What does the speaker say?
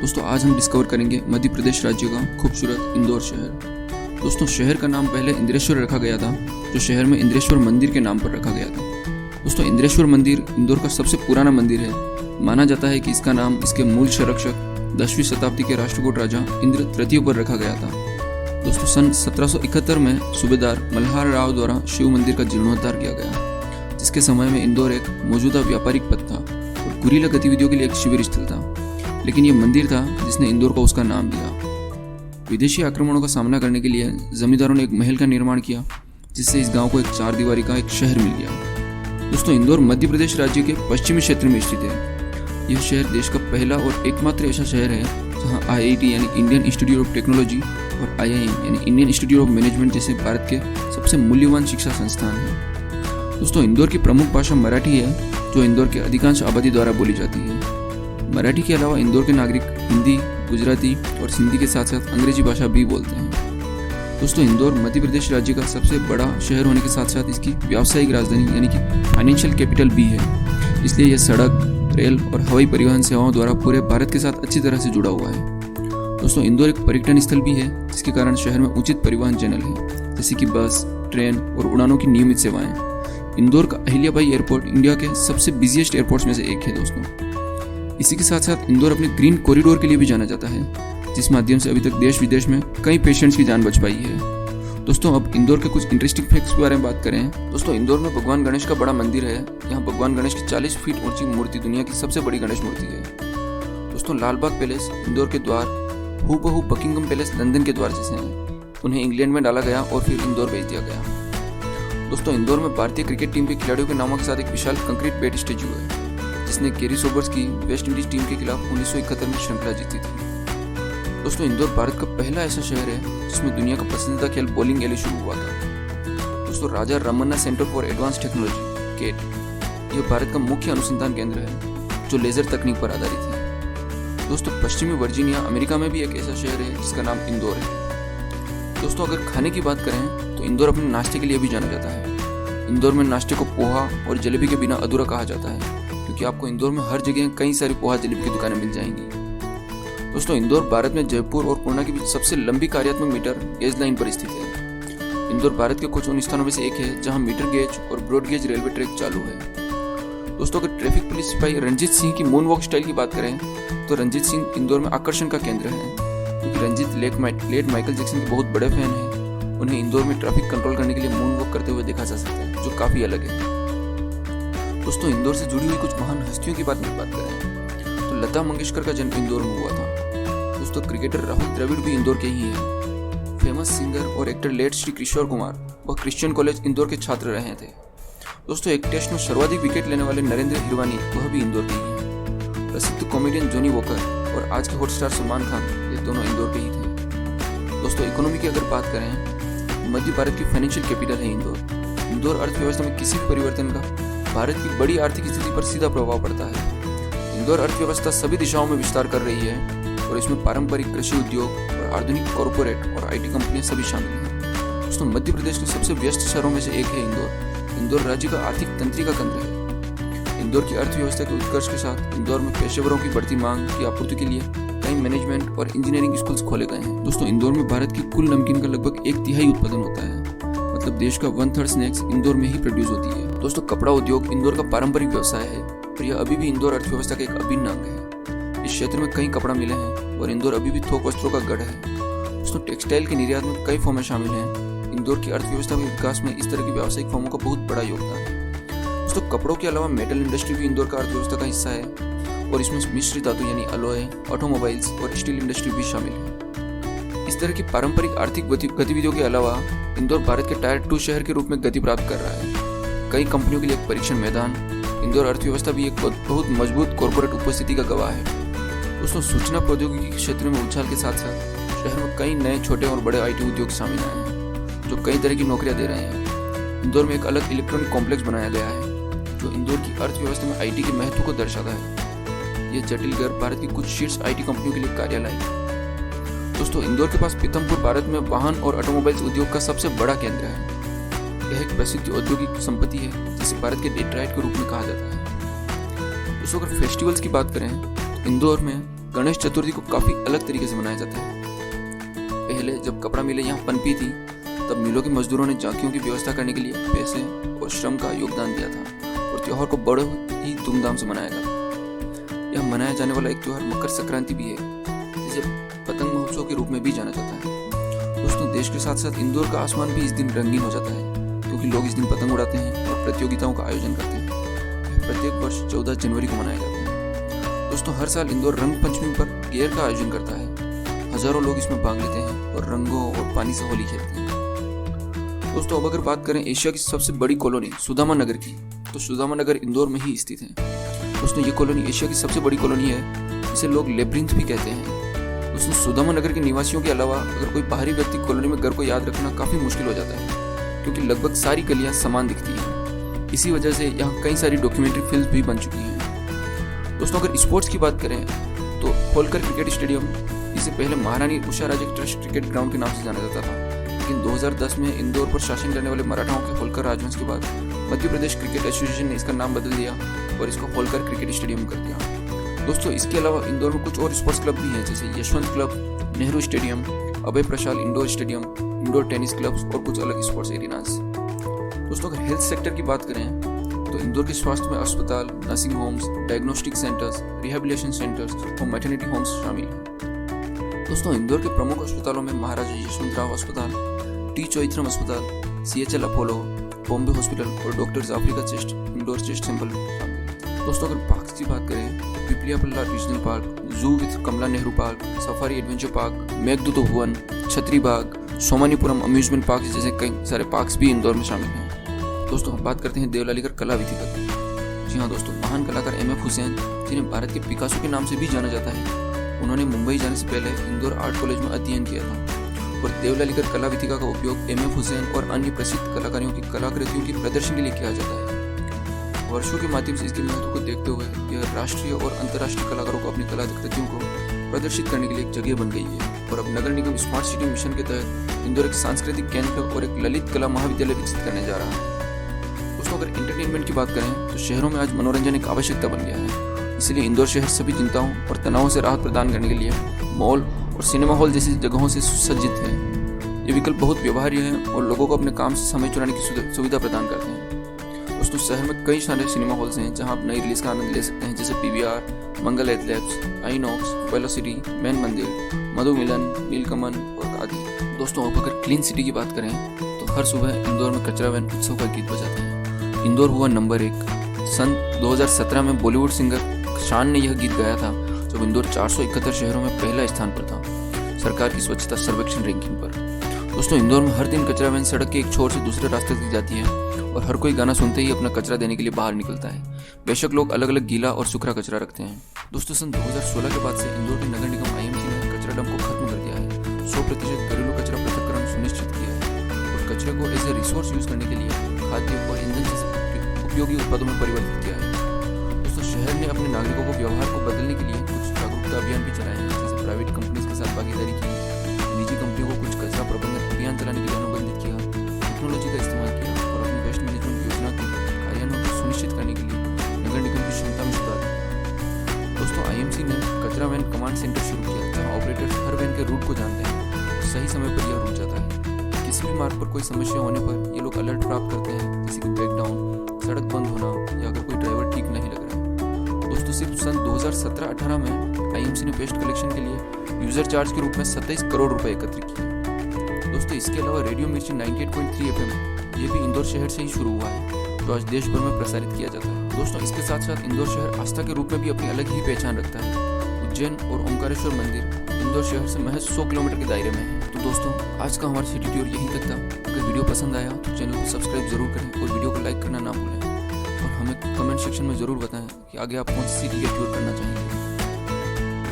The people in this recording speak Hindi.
दोस्तों आज हम डिस्कवर करेंगे मध्य प्रदेश राज्य का खूबसूरत इंदौर शहर। दोस्तों शहर का नाम पहले इंद्रेश्वर रखा गया था, जो शहर में इंद्रेश्वर मंदिर के नाम पर रखा गया था। दोस्तों इंद्रेश्वर मंदिर इंदौर का सबसे पुराना मंदिर है। माना जाता है कि इसका नाम इसके मूल संरक्षक 10वीं शताब्दी के राष्ट्रकूट राजा इंद्र तृतीय पर रखा गया था। दोस्तों सन 1771 में सूबेदार मल्हार राव द्वारा शिव मंदिर का जीर्णोद्धार किया गया, जिसके समय में इंदौर एक मौजूदा व्यापारिक पथ था और गुरीला गतिविधियों के लिए एक शिविर स्थल था। लेकिन ये मंदिर था जिसने इंदौर को उसका नाम दिया। विदेशी आक्रमणों का सामना करने के लिए जमींदारों ने एक महल का निर्माण किया, जिससे इस गांव को एक चार दीवारी का एक शहर मिल गया। दोस्तों इंदौर मध्य प्रदेश राज्य के पश्चिमी क्षेत्र में स्थित है। यह शहर देश का पहला और एकमात्र ऐसा शहर है जहां IIT यानी इंडियन इंस्टीट्यूट ऑफ टेक्नोलॉजी और IIM यानी इंडियन इंस्टीट्यूट ऑफ मैनेजमेंट जैसे भारत के सबसे मूल्यवान शिक्षा संस्थान हैं। दोस्तों इंदौर की प्रमुख भाषा मराठी है, जो इंदौर की अधिकांश आबादी द्वारा बोली जाती है। मराठी के अलावा इंदौर के नागरिक हिंदी, गुजराती और सिंधी के साथ साथ अंग्रेजी भाषा भी बोलते हैं। दोस्तों इंदौर मध्य प्रदेश राज्य का सबसे बड़ा शहर होने के साथ साथ इसकी व्यावसायिक राजधानी यानी कि फाइनेंशियल कैपिटल भी है। इसलिए यह सड़क, रेल और हवाई परिवहन सेवाओं द्वारा पूरे भारत के साथ अच्छी तरह से जुड़ा हुआ है। दोस्तों इंदौर एक पर्यटन स्थल भी है, जिसके कारण शहर में उचित परिवहन चैनल है, जैसे कि बस, ट्रेन और उड़ानों की नियमित सेवाएं। इंदौर का अहिल्याबाई एयरपोर्ट इंडिया के सबसे बिजिएस्ट एयरपोर्ट्स में से एक है। दोस्तों इसी के साथ साथ इंदौर अपने ग्रीन कॉरिडोर के लिए भी जाना जाता है, जिस माध्यम से अभी तक देश विदेश में कई पेशेंट्स की जान बच पाई है। दोस्तों अब इंदौर के कुछ इंटरेस्टिंग फैक्ट्स के बारे में बात करें। दोस्तों इंदौर में भगवान गणेश का बड़ा मंदिर है। यहाँ भगवान गणेश की 40 फीट ऊंची मूर्ति दुनिया की सबसे बड़ी गणेश मूर्ति है। दोस्तों लालबाग पैलेस इंदौर के द्वार हूबहू बकिंगम पैलेस लंदन के द्वार जैसे हैं। उन्हें इंग्लैंड में डाला गया और फिर इंदौर भेज दिया गया। दोस्तों इंदौर में भारतीय क्रिकेट टीम के खिलाड़ियों के नामों के साथ एक विशाल कंक्रीट बेड स्टैचू है, जिसने गेरी सोबर्स की वेस्ट इंडीज टीम के खिलाफ 1971 में श्रृंखला जीती थी। दोस्तों इंदौर भारत का पहला ऐसा शहर है जिसमें दुनिया का पसंदीदा खेल बॉलिंग एले शुरू हुआ था। दोस्तों Raja Ramanna centre for advance technology CAT यह भारत का मुख्य अनुसंधान केंद्र है, जो लेजर तकनीक पर आधारित है। दोस्तों पश्चिमी वर्जीनिया अमेरिका में भी एक ऐसा शहर है जिसका नाम इंदौर है। दोस्तों अगर खाने की बात करें तो इंदौर अपने नाश्ते के लिए भी जाना जाता है। इंदौर में नाश्ते को पोहा और जलेबी के बिना अधूरा कहा जाता है, क्योंकि आपको इंदौर में हर जगह कई सारी पोहा जलेबी की दुकानें मिल जाएंगी। दोस्तों इंदौर भारत में जयपुर और पूर्णा के बीच सबसे लंबी कार्यात्मक मीटर गेज लाइन पर स्थित है। इंदौर भारत के कुछ उन स्थानों में से एक है जहां मीटर गेज और ब्रॉड गेज रेलवे ट्रैक चालू है। दोस्तों अगर ट्रैफिक पुलिस सिपाही रंजीत सिंह की मून वॉक स्टाइल की बात करें तो रंजीत सिंह इंदौर में आकर्षण का केंद्र है, क्योंकि रंजीत लेट माइकल जैक्सन के बहुत बड़े फैन हैं। उन्हें इंदौर में ट्रैफिक कंट्रोल करने के लिए मून वॉक करते हुए देखा जा सकता है, जो काफी अलग है। दोस्तों इंदौर से जुड़ी हुई कुछ महान हस्तियों की बात करें तो लता मंगेशकर का जन्म इंदौर में हुआ था। दोस्तों क्रिकेटर राहुल द्रविड़ भी इंदौर के ही हैं। फेमस सिंगर और एक्टर लेट श्री किशोर कुमार वह क्रिश्चियन कॉलेज इंदौर के छात्र रहे थे। दोस्तों एक टेस्ट में सर्वाधिक विकेट लेने वाले नरेंद्र हिरवानी वह भी इंदौर के ही हैं। प्रसिद्ध कॉमेडियन जॉनी वॉकर और आज के हॉटस्टार सलमान खान ये दोनों इंदौर के ही थे। दोस्तों इकोनॉमी की अगर बात करें, मध्य भारत की फाइनेंशियल कैपिटल है इंदौर। इंदौर अर्थव्यवस्था में किसी भी परिवर्तन का भारत की बड़ी आर्थिक स्थिति पर सीधा प्रभाव पड़ता है। इंदौर अर्थव्यवस्था सभी दिशाओं में विस्तार कर रही है और इसमें पारंपरिक कृषि उद्योग और आधुनिक कॉर्पोरेट और IT कंपनियां सभी शामिल हैं। दोस्तों मध्य प्रदेश के सबसे व्यस्त शहरों में से एक है इंदौर। इंदौर राज्य का आर्थिक तंत्रिका केंद्र है। इंदौर की अर्थव्यवस्था के उत्कर्ष के साथ इंदौर में पेशेवरों की बढ़ती मांग की आपूर्ति के लिए कई मैनेजमेंट और इंजीनियरिंग स्कूल्स खोले गए हैं। दोस्तों इंदौर में भारत की कुल नमकीन का लगभग 1/3 उत्पादन होता है, मतलब देश का 1/3 स्नैक्स इंदौर में ही प्रोड्यूस होती है। दोस्तों कपड़ा उद्योग इंदौर का पारंपरिक व्यवसाय है और यह अभी भी इंदौर अर्थव्यवस्था का एक अभिन्न अंग है। इस क्षेत्र में कई कपड़ा मिले हैं और इंदौर अभी भी थोक वस्त्रों का गढ़ है। दोस्तों टेक्सटाइल के निर्यात में कई फर्में शामिल हैं। इंदौर की अर्थव्यवस्था के विकास में इस तरह की व्यावसायिक फर्मों का बहुत बड़ा योगदान है। दोस्तों कपड़ों के अलावा मेटल इंडस्ट्री भी इंदौर का अर्थव्यवस्था का हिस्सा है और इसमें मिश्रित धातु यानी अलॉय, ऑटोमोबाइल्स और स्टील इंडस्ट्री भी शामिल है। इस तरह की पारंपरिक आर्थिक गतिविधियों के अलावा इंदौर भारत के टायर 2 शहर के रूप में गति प्राप्त कर रहा है। कई कंपनियों के लिए एक परीक्षण मैदान, इंदौर अर्थव्यवस्था भी एक बहुत मजबूत कॉर्पोरेट उपस्थिति का गवाह है। दोस्तों सूचना प्रौद्योगिकी के क्षेत्र में उछाल के साथ साथ शहर में कई नए छोटे और बड़े IT उद्योग सामने आए हैं, जो कई तरह की नौकरियां दे रहे हैं। इंदौर में एक अलग इलेक्ट्रॉनिक कॉम्प्लेक्स बनाया गया है, जो इंदौर की अर्थव्यवस्था में IT के महत्व को दर्शाता है। यह जटिल घर भारत की कुछ शीर्ष IT कंपनियों के लिए कार्यालय है। दोस्तों इंदौर के पास पीथमपुर भारत में वाहन और ऑटोमोबाइल्स उद्योग का सबसे बड़ा केंद्र है। यह एक प्रसिद्ध औद्योगिक संपत्ति है, जिसे भारत के डेट्रॉइट के रूप में कहा जाता है। दोस्तों अगर फेस्टिवल्स की बात करें तो इंदौर में गणेश चतुर्थी को काफ़ी अलग तरीके से मनाया जाता है। पहले जब कपड़ा मिलें यहाँ पनपी थी, तब मिलों के मजदूरों ने झांकियों की व्यवस्था करने के लिए पैसे और श्रम का योगदान दिया था और त्योहार को बड़े ही धूमधाम से मनाया गया। यह मनाया जाने वाला एक त्योहार मकर संक्रांति भी है, जिसे पतंग महोत्सव के रूप में भी जाना जाता है। दोस्तों, देश के साथ साथ इंदौर का आसमान भी इस दिन रंगीन हो जाता है, क्योंकि लोग इस दिन पतंग उड़ाते हैं और प्रतियोगिताओं का आयोजन करते हैं। प्रत्येक वर्ष 14 जनवरी को मनाया जाता है। दोस्तों, हर साल इंदौर रंग पंचमी पर गेर का आयोजन करता है। हजारों लोग इसमें भाग लेते हैं और रंगों और पानी से होली खेलते हैं। दोस्तों, अब अगर बात करें एशिया की सबसे बड़ी कॉलोनी सुदामा नगर की, तो सुदामा नगर इंदौर में ही स्थित है। दोस्तों, ये कॉलोनी एशिया की सबसे बड़ी कॉलोनी है, जिसे लोग लेब्रिंथ भी कहते हैं। दोस्तों, सुदामा नगर के निवासियों के अलावा अगर कोई बाहरी व्यक्ति कॉलोनी में घर को याद रखना काफी मुश्किल हो जाता है, क्योंकि लगभग सारी गलियां समान दिखती हैं। इसी वजह से यहाँ कई सारी डॉक्यूमेंट्री फिल्म भी बन चुकी हैं। दोस्तों, अगर स्पोर्ट्स की बात करें तो होलकर क्रिकेट स्टेडियम, इससे पहले महारानी उषाराजे ट्रस्ट क्रिकेट ग्राउंड के नाम से जाना जाता था, लेकिन 2010 में इंदौर पर शासन करने वाले मराठाओं के होलकर राजवंश के बाद मध्य प्रदेश क्रिकेट एसोसिएशन ने इसका नाम बदल दिया और इसको होलकर क्रिकेट स्टेडियम कर दिया। दोस्तों, इसके अलावा इंदौर में कुछ और स्पोर्ट्स क्लब भी हैं, जैसे Yashwant club, Nehru stadium, Abhay Prashal indoor stadium, indoor tennis clubs और कुछ अलग स्पोर्ट्स एरिनास। दोस्तों, अगर हेल्थ सेक्टर की बात करें तो इंदौर के स्वास्थ्य में अस्पताल, nursing homes, diagnostic centres, rehabilitation centres और मैटरनिटी होम्स शामिल हैं। दोस्तों, इंदौर के प्रमुख अस्पतालों में महाराजा यशवंतराव अस्पताल, टी चोइथरम अस्पताल, CHL अपोलो, बॉम्बे हॉस्पिटल और डॉक्टर जाफरी का चेस्ट इंडोर चेस्ट टेम्पल शामिल है। दोस्तों, अगर पार्क की बात करें तो Pipliyapala regional park, zoo with Kamala Nehru park, safari adventure park, Meghdoot Bhuvan, Chhatri Bagh, सोमानीपुरम amusement park जैसे कई सारे पार्क्स भी इंदौर में शामिल हैं। दोस्तों, हम बात करते हैं देवलालीकर कला विधिका की। जी हाँ दोस्तों, महान कलाकार MF हुसैन, जिन्हें भारत के पिकासो के नाम से भी जाना जाता है, उन्होंने मुंबई जाने से पहले इंदौर आर्ट कॉलेज में अध्ययन किया था और देवलालीकर कला विधिका का उपयोग MF हुसैन और अन्य प्रसिद्ध कलाकारों की कलाकृतियों की प्रदर्शन के लिए किया जाता है। वर्षों के माध्यम से इसके महत्व को देखते हुए यह राष्ट्रीय और अंतर्राष्ट्रीय कलाकारों को अपनी कलाकृतियों को प्रदर्शित करने के लिए एक जगह बन गई है और अब नगर निगम स्मार्ट सिटी मिशन के तहत इंदौर एक सांस्कृतिक केंद्र और एक ललित कला महाविद्यालय विकसित करने जा रहा है। दोस्तों, अगर एंटरटेनमेंट की बात करें तो शहरों में आज मनोरंजन एक आवश्यकता बन गया है। इसलिए इंदौर शहर सभी चिंताओं और तनावों से राहत प्रदान करने के लिए मॉल और सिनेमा हॉल जैसी जगहों से सुसज्जित है। ये विकल्प बहुत व्यवहार्य है और लोगों को अपने काम से समय चुराने की सुविधा प्रदान करते हैं। दोस्तों, शहर में कई सारे सिनेमा हॉल्स हैं जहां आप नई रिलीज का आनंद ले सकते हैं, जैसे PVR, मंगल एथलेट्स, आइनॉक्स, वेलोसिटी, मैन मंदिर, मधु मिलन, नीलकमल और आदि। दोस्तों, अब अगर क्लीन सिटी की बात करें तो हर सुबह इंदौर में कचरा वैन उत्सव का गीत बजाते हैं। इंदौर हुआ नंबर 1। सन 2017 में बॉलीवुड सिंगर शान ने यह गीत गाया था, जब इंदौर 471 शहरों में पहला स्थान पर था सरकार की स्वच्छता सर्वेक्षण रैंकिंग पर। दोस्तों, इंदौर में हर दिन कचरा वैन सड़क के एक छोर से दूसरे रास्ते तक जाती है और हर कोई गाना सुनते ही अपना कचरा देने के लिए बाहर निकलता है। बेशक लोग अलग अलग गीला और सूखा कचरा रखते हैं। दोस्तों, सन 2016 के बाद से इंदौर के नगर निगम IMC ने कचरा डंप को खत्म कर दिया है। 100% घरेलू कचरा पृथक्करण सुनिश्चित किया है और कचरे को एज ए रिसोर्स यूज करने के लिए खाद्य और ईंधन जैसे उपयोगी उत्पादों में परिवर्तित किया है। दोस्तों, शहर ने अपने नागरिकों को व्यवहार को बदलने के लिए कुछ जागरूकता अभियान भी चलाए हैं, जैसे प्राइवेट कंपनीज के साथ भागीदारी की, निजी कंपनियों को कुछ कचरा प्रबंधन अभियान चलाने के लिए अनुबंधित किया, टेक्नोलॉजी का इस्तेमाल किया और अपनी वेस्ट मैनेजमेंट योजना के कार्यान्वयन को सुनिश्चित करने के लिए नगर निगम की क्षमता में सुधार किया। दोस्तों, IMC ने कचरा वैन कमांड सेंटर शुरू किया, जहाँ ऑपरेटर्स हर वैन के रूट को जानते हैं और सही समय पर यह रुक जाता है। किसी भी मार्ग पर कोई समस्या होने पर ये लोग अलर्ट प्राप्त करते हैं, जैसे कि ब्रेकडाउन, सड़क बंद होना या अगर कोई ड्राइवर ठीक नहीं लग रहा है। दोस्तों, सिर्फ सन 2017-18 में IMC ने वेस्ट कलेक्शन के लिए यूजर चार्ज के रूप में 27 करोड़ रुपए एकत्रित किए। दोस्तों, इसके अलावा रेडियो मिर्ची 98.3 FM ये भी इंदौर शहर से ही शुरू हुआ है, जो आज देश भर में प्रसारित किया जाता है। दोस्तों, इसके साथ साथ इंदौर शहर आस्था के रूप में भी अपनी अलग ही पहचान रखता है। उज्जैन और ओंकारेश्वर मंदिर इंदौर शहर से महज 100 किलोमीटर के दायरे में है। तो दोस्तों, आज का हमारा सिटी टूर यहीं तक था। अगर वीडियो पसंद आया तो चैनल को सब्सक्राइब जरूर करें और वीडियो को लाइक करना ना भूलें और हमें कमेंट सेक्शन में ज़रूर बताएं कि आगे आप कौन सी सिटी का टूर करना चाहेंगे।